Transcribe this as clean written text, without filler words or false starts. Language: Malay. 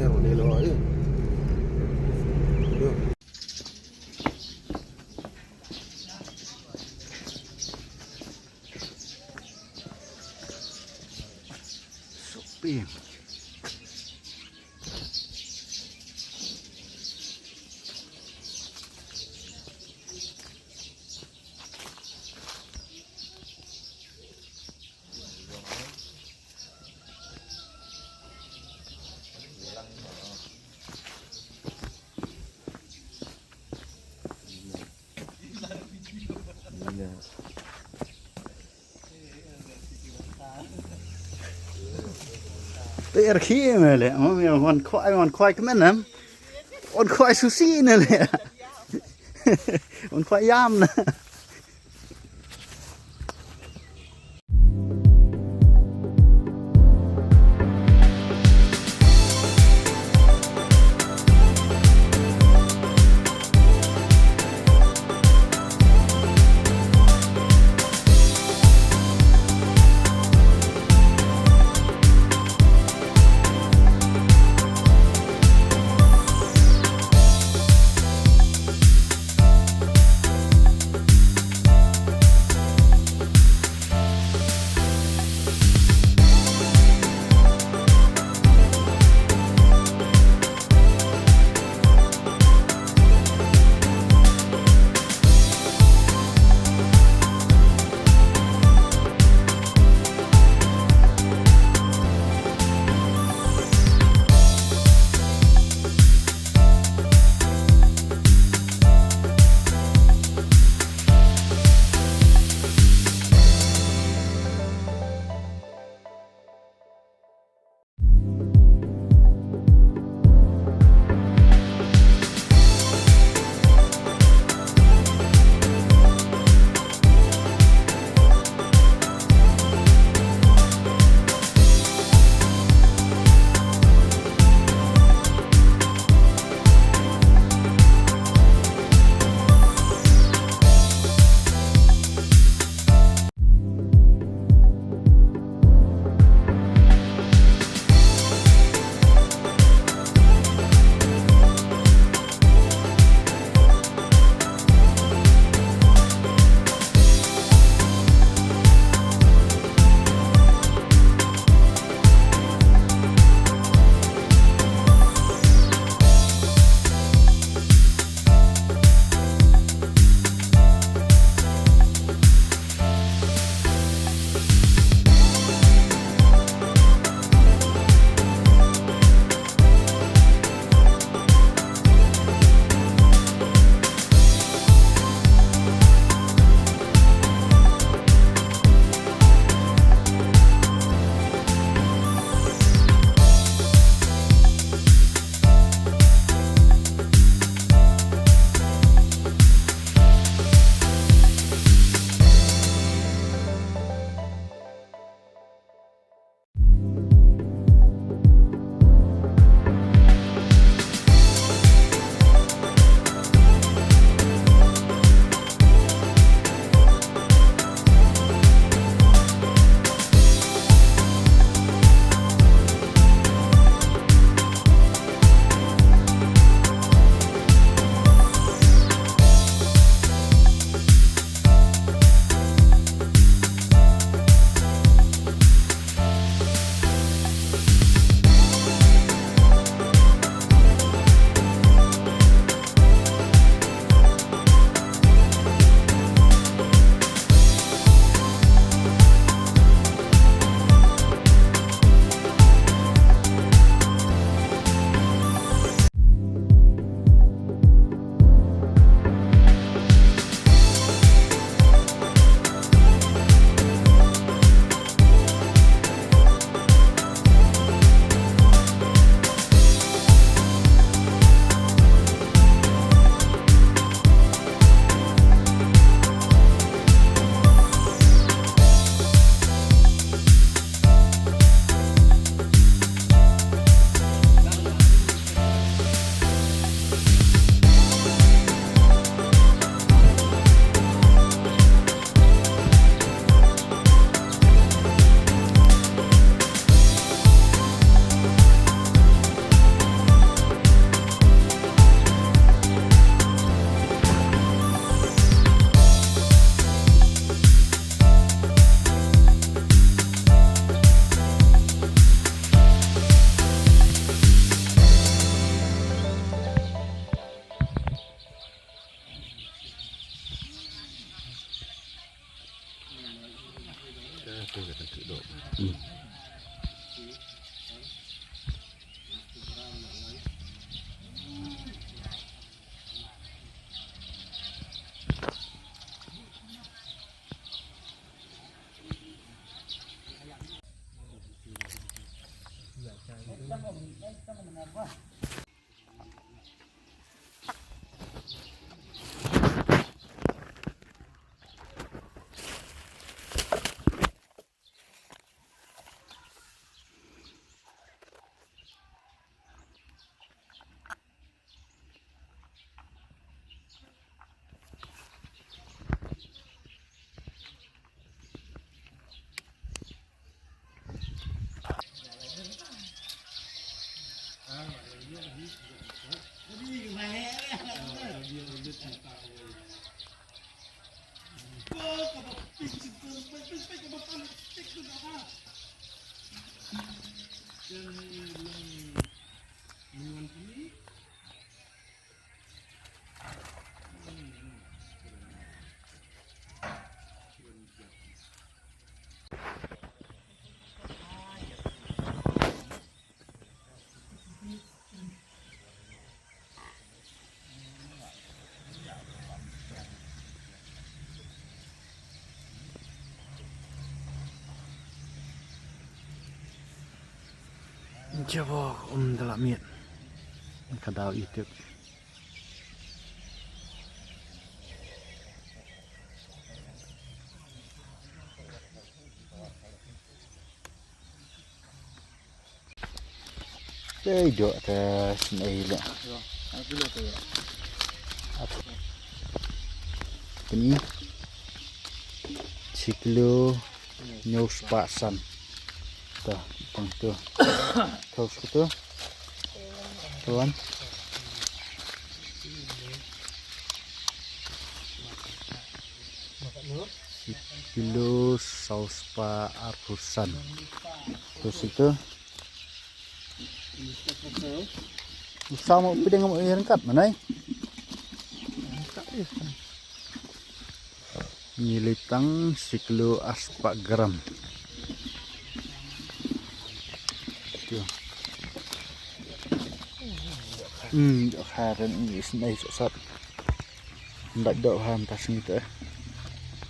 Nero nilo ayo. Aduh. Sepi. Tırขี้มาเลยมันควายก็แม่นนะมันควายซูซี่นั่นแหละมันควายย่ำนะ Coba dalam miet. Kadau itu. Đây dọ ta này là. Ini siklo news pasan. Tuh, tuh. Terus gitu. Tuan. Siklo saus pa arbusan. Terus itu. Sao mà biết ngậm yên cắt mà đây. Nilitang siklo aspa gram. Được hà đến ý này sợ sật. Đợi đậu hàm ta sinh tới.